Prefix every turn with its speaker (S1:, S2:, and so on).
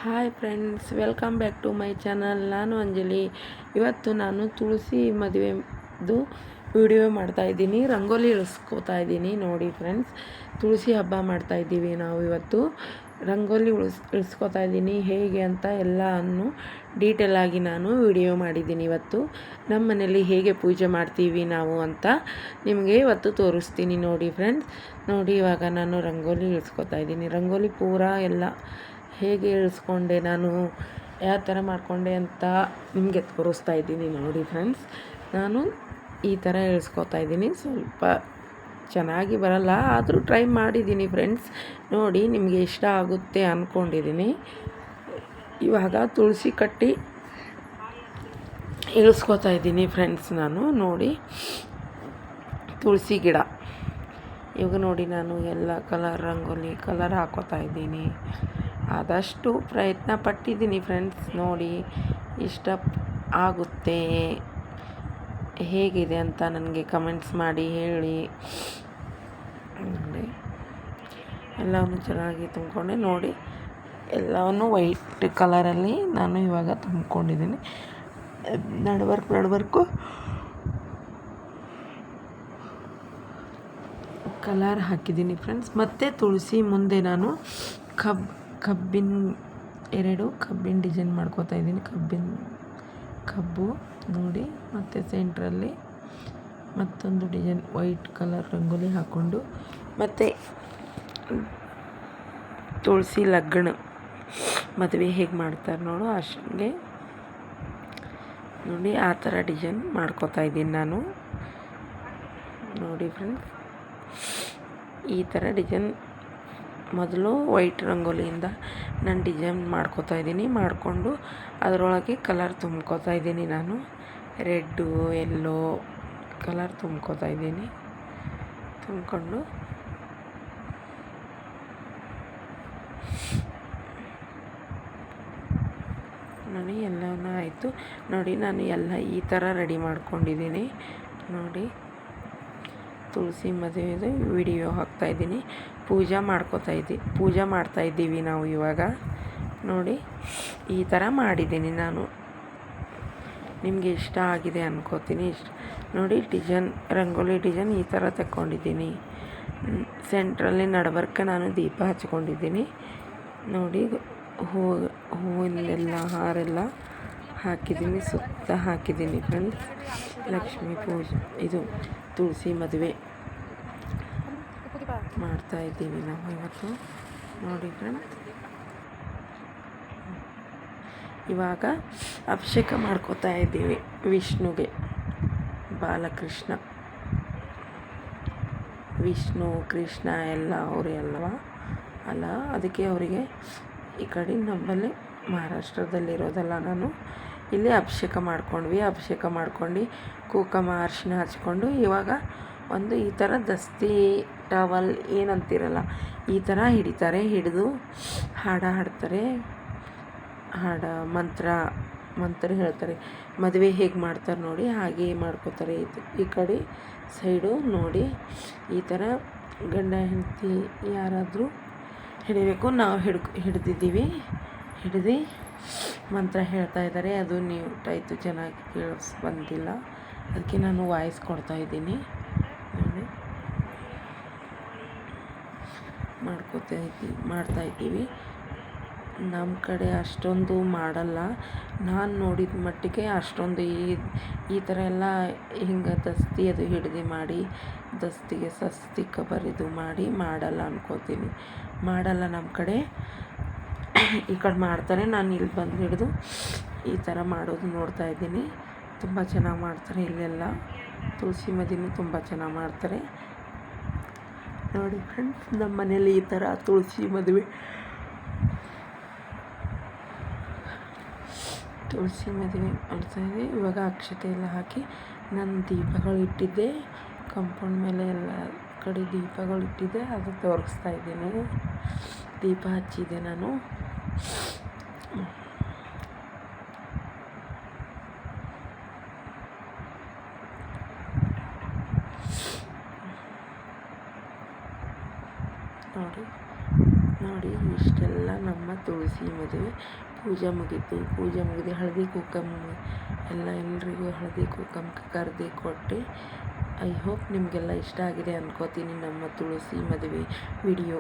S1: Hi friends, welcome back to my channel. ನಾನು ಅಂಜಲಿ. ಇವತ್ತು ನಾನು ತುಳಸಿ ಮದುವೆದು ವಿಡಿಯೋ ಮಾಡ್ತಾಯಿದ್ದೀನಿ. ರಂಗೋಲಿ ಇಳಿಸ್ಕೋತಾ ಇದ್ದೀನಿ. ನೋಡಿ ಫ್ರೆಂಡ್ಸ್, ತುಳಸಿ ಹಬ್ಬ ಮಾಡ್ತಾಯಿದ್ದೀವಿ ನಾವು ಇವತ್ತು. ರಂಗೋಲಿ ಇಳಿಸ್ಕೋತಾ ಇದ್ದೀನಿ ಹೇಗೆ ಅಂತ ಎಲ್ಲವನ್ನು ಡೀಟೇಲಾಗಿ ನಾನು ವಿಡಿಯೋ ಮಾಡಿದ್ದೀನಿ. ಇವತ್ತು ನಮ್ಮ ಮನೇಲಿ ಹೇಗೆ ಪೂಜೆ ಮಾಡ್ತೀವಿ ನಾವು ಅಂತ ನಿಮಗೆ ಇವತ್ತು ತೋರಿಸ್ತೀನಿ. ನೋಡಿ ಫ್ರೆಂಡ್ಸ್, ನೋಡಿ ಇವಾಗ ನಾನು ರಂಗೋಲಿ ಇಳಿಸ್ಕೋತಾ ಇದ್ದೀನಿ. ರಂಗೋಲಿ ಪೂರಾ ಎಲ್ಲ ಹೇಗೆ ಇಳಿಸ್ಕೊಂಡೆ, ನಾನು ಯಾವ ಥರ ಮಾಡಿಕೊಂಡೆ ಅಂತ ನಿಮಗೆ ತೋರಿಸ್ತಾ ಇದ್ದೀನಿ. ನೋಡಿ ಫ್ರೆಂಡ್ಸ್, ನಾನು ಈ ಥರ ಇಳಿಸ್ಕೋತಾ ಇದ್ದೀನಿ. ಸ್ವಲ್ಪ ಚೆನ್ನಾಗಿ ಬರಲ್ಲ, ಆದರೂ ಟ್ರೈ ಮಾಡಿದ್ದೀನಿ ಫ್ರೆಂಡ್ಸ್. ನೋಡಿ, ನಿಮಗೆ ಇಷ್ಟ ಆಗುತ್ತೆ ಅಂದ್ಕೊಂಡಿದ್ದೀನಿ. ಇವಾಗ ತುಳಸಿ ಕಟ್ಟಿ ಇಳಿಸ್ಕೋತಾ ಇದ್ದೀನಿ ಫ್ರೆಂಡ್ಸ್. ನಾನು ನೋಡಿ ತುಳಸಿ ಗಿಡ ಇವಾಗ ನೋಡಿ ನಾನು ಎಲ್ಲ ರಂಗೋಲಿ ಕಲರ್ ಹಾಕೋತಾ ಇದ್ದೀನಿ. ಆದಷ್ಟು ಪ್ರಯತ್ನ ಪಟ್ಟಿದ್ದೀನಿ ಫ್ರೆಂಡ್ಸ್. ನೋಡಿ, ಇಷ್ಟ ಆಗುತ್ತೆ ಹೇಗಿದೆ ಅಂತ ನನಗೆ ಕಮೆಂಟ್ಸ್ ಮಾಡಿ ಹೇಳಿ. ನೋಡಿ, ಎಲ್ಲವನ್ನು ಚೆನ್ನಾಗಿ ತುಂಬಿಕೊಂಡೆ. ನೋಡಿ, ಎಲ್ಲವನ್ನು ವೈಟ್ ಕಲರಲ್ಲಿ ನಾನು ಇವಾಗ ತುಂಬಿಕೊಂಡಿದ್ದೀನಿ. ನಡುವರ್ಕು ಕಲರ್ ಹಾಕಿದ್ದೀನಿ ಫ್ರೆಂಡ್ಸ್. ಮತ್ತು ತುಳಸಿ ಮುಂದೆ ನಾನು ಕಬ್ಬಿನ ಡಿಸೈನ್ ಮಾಡ್ಕೋತಾ ಇದ್ದೀನಿ. ಕಬ್ಬು ನೋಡಿ, ಮತ್ತು ಸೆಂಟ್ರಲ್ಲಿ ಮತ್ತೊಂದು ಡಿಸೈನ್ ವೈಟ್ ಕಲರ್ ರಂಗೋಲಿ ಹಾಕ್ಕೊಂಡು, ಮತ್ತು ತುಳಸಿ ಲಗ್ನ ಮದುವೆ ಹೇಗೆ ಮಾಡ್ತಾರೆ ನೋಡು ಅಷ್ಟೇ ನೋಡಿ, ಆ ಥರ ಡಿಸೈನ್ ಮಾಡ್ಕೋತಾ ಇದ್ದೀನಿ ನಾನು. ನೋಡಿ ಫ್ರೆಂಡ್ಸ್, ಈ ಥರ ಡಿಸೈನ್ ಮೊದಲು ವೈಟ್ ರಂಗೋಲಿಯಿಂದ ನಾನು ಡಿಸೈನ್ ಮಾಡ್ಕೋತಾ ಇದ್ದೀನಿ. ಮಾಡಿಕೊಂಡು ಅದರೊಳಗೆ ಕಲರ್ ತುಂಬ್ಕೋತಾ ಇದ್ದೀನಿ. ನಾನು ರೆಡ್ಡು ಎಲ್ಲೋ ಕಲರ್ ತುಂಬ್ಕೋತಾ ಇದ್ದೀನಿ. ತುಂಬಿಕೊಂಡು ನೋಡಿ ಎಲ್ಲವೂ ಆಯಿತು. ನೋಡಿ, ನಾನು ಎಲ್ಲ ಈ ಥರ ರೆಡಿ ಮಾಡ್ಕೊಂಡಿದ್ದೀನಿ. ನೋಡಿ, ತುಳಸಿ ಮದುವೆದು ವಿಡಿಯೋ ಹಾಕ್ತಾಯಿದ್ದೀನಿ. ಪೂಜೆ ಮಾಡ್ತಾಯಿದ್ದೀವಿ ನಾವು ಇವಾಗ. ನೋಡಿ, ಈ ಥರ ಮಾಡಿದ್ದೀನಿ ನಾನು. ನಿಮಗೆ ಇಷ್ಟ ಆಗಿದೆ ಅನ್ಕೋತೀನಿ. ನೋಡಿ, ರಂಗೋಲಿ ಡಿಸೈನ್ ಈ ಥರ ತಗೊಂಡಿದ್ದೀನಿ. ಸೆಂಟ್ರಲ್ಲಿ ನಡುಬರ್ಕ ನಾನು ದೀಪ ಹಚ್ಕೊಂಡಿದ್ದೀನಿ. ನೋಡಿ, ಹೂವಿನೆಲ್ಲ ಹಾರೆಲ್ಲ ಹಾಕಿದ್ದೀನಿ, ಸುತ್ತ ಹಾಕಿದ್ದೀನಿ ಫ್ರೆಂಡ್ಸ್. ಲಕ್ಷ್ಮೀ ಪೂಜೆ, ಇದು ತುಳಸಿ ಮದುವೆ ಮಾಡ್ತಾಯಿದ್ದೀವಿ ನಾವು ಇವತ್ತು. ನೋಡಿ ಫ್ರೆಂಡ್ಸ್, ಇವಾಗ ಅಭಿಷೇಕ ಮಾಡ್ಕೋತಾ ಇದ್ದೀವಿ ವಿಷ್ಣುಗೆ. ಬಾಲಕೃಷ್ಣ, ವಿಷ್ಣು, ಕೃಷ್ಣ ಎಲ್ಲ ಅವರೇ ಅಲ್ವಾ ಅಲ್ಲ, ಅದಕ್ಕೆ ಅವರಿಗೆ ಈ ಕಡೆ ನಮ್ಮಲ್ಲಿ ಮಹಾರಾಷ್ಟ್ರದಲ್ಲಿರೋದಲ್ಲ, ನಾನು ಇಲ್ಲಿ ಅಭಿಷೇಕ ಮಾಡ್ಕೊಂಡು ಕುಂಕುಮ ಅರಿಶಿನ ಹಚ್ಕೊಂಡು ಇವಾಗ ಒಂದು ಈ ಥರ ದಸ್ತಿ ಟವಲ್ ಏನಂತಿರಲ್ಲ, ಈ ಥರ ಹಿಡಿತಾರೆ. ಹಿಡಿದು ಹಾಡ್ತಾರೆ, ಮಂತ್ರ ಹೇಳ್ತಾರೆ. ಮದುವೆ ಹೇಗೆ ಮಾಡ್ತಾರೆ ನೋಡಿ, ಹಾಗೆ ಮಾಡ್ಕೋತಾರೆ. ಈ ಕಡೆ ಸೈಡು ನೋಡಿ, ಈ ಥರ ಗಂಡ ಹೆಂಡತಿ ಯಾರಾದರೂ ಹಿಡಿಬೇಕು. ನಾವು ಹಿಡಿದು ಮಂತ್ರ ಹೇಳ್ತಾ ಇದ್ದಾರೆ. ಅದು ನ್ಯೂಟಾಯಿತು, ಚೆನ್ನಾಗಿ ಬಂದಿಲ್ಲ, ಅದಕ್ಕೆ ನಾನು ವಾಯ್ಸ್ ಕೊಡ್ತಾಯಿದ್ದೀನಿ. ನೋಡಿ, ಮಾಡ್ತಾಯಿದ್ದೀವಿ. ನಮ್ಮ ಕಡೆ ಅಷ್ಟೊಂದು ಮಾಡಲ್ಲ. ನಾನು ನೋಡಿದ ಮಟ್ಟಿಗೆ ಅಷ್ಟೊಂದು ಈ ಥರ ಎಲ್ಲ ಹಿಂಗೆ ದಸ್ತಿ ಅದು ಹಿಡಿದು ಮಾಡಿ, ದಸ್ತಿಗೆ ಸ್ವಸ್ತಿಕ ಬರೆದು ಮಾಡಲ್ಲ ಅನ್ಕೋತೀನಿ. ಮಾಡಲ್ಲ ನಮ್ಮ ಕಡೆ. ಈ ಕಡೆ ಮಾಡ್ತಾರೆ. ನಾನು ಇಲ್ಲಿ ಬಂದು ಹಿಡಿದು ಈ ಥರ ಮಾಡೋದು ನೋಡ್ತಾ ಇದ್ದೀನಿ. ತುಂಬ ಚೆನ್ನಾಗಿ ಮಾಡ್ತಾರೆ ಇಲ್ಲೆಲ್ಲ. ತುಳಸಿ ಮದುವೆನೂ ತುಂಬ ಚೆನ್ನಾಗಿ ಮಾಡ್ತಾರೆ. ನೋಡಿ ಫ್ರೆಂಡ್ಸ್, ನಮ್ಮ ಮನೇಲಿ ಈ ಥರ ತುಳಸಿ ಮದುವೆ ಮಾಡ್ತಾಯಿದ್ದೆ. ಇವಾಗ ಅಕ್ಷತೆ ಎಲ್ಲ ಹಾಕಿ ನಾನು ದೀಪಗಳು ಇಟ್ಟಿದ್ದೆ. ಕಾಂಪೌಂಡ್ ಮೇಲೆ ಎಲ್ಲ ಕಡೆ ದೀಪಗಳು ಇಟ್ಟಿದ್ದೆ, ಅದು ತೋರಿಸ್ತಾ ಇದ್ದೀನಿ. ದೀಪ ಹಚ್ಚಿದ್ದೆ ನಾನು. ನೋಡಿ ಇಷ್ಟೆಲ್ಲ ನಮ್ಮ ತುಳಸಿ ಮದುವೆ ಪೂಜೆ ಮುಗೀತು. ಪೂಜೆ ಮುಗಿದು ಹಳದಿ ಕುಂಕುಮ ಎಲ್ರಿಗೂ ಹಳದಿ ಕುಂಕುಮ ಕರೆದು ಕೊಟ್ಟು ಐ ಹೋಪ್ ನಿಮಗೆಲ್ಲ ಇಷ್ಟ ಆಗಿದೆ ಅನ್ಕೋತೀನಿ ನಮ್ಮ ತುಳಸಿ ಮದುವೆ ವಿಡಿಯೋ.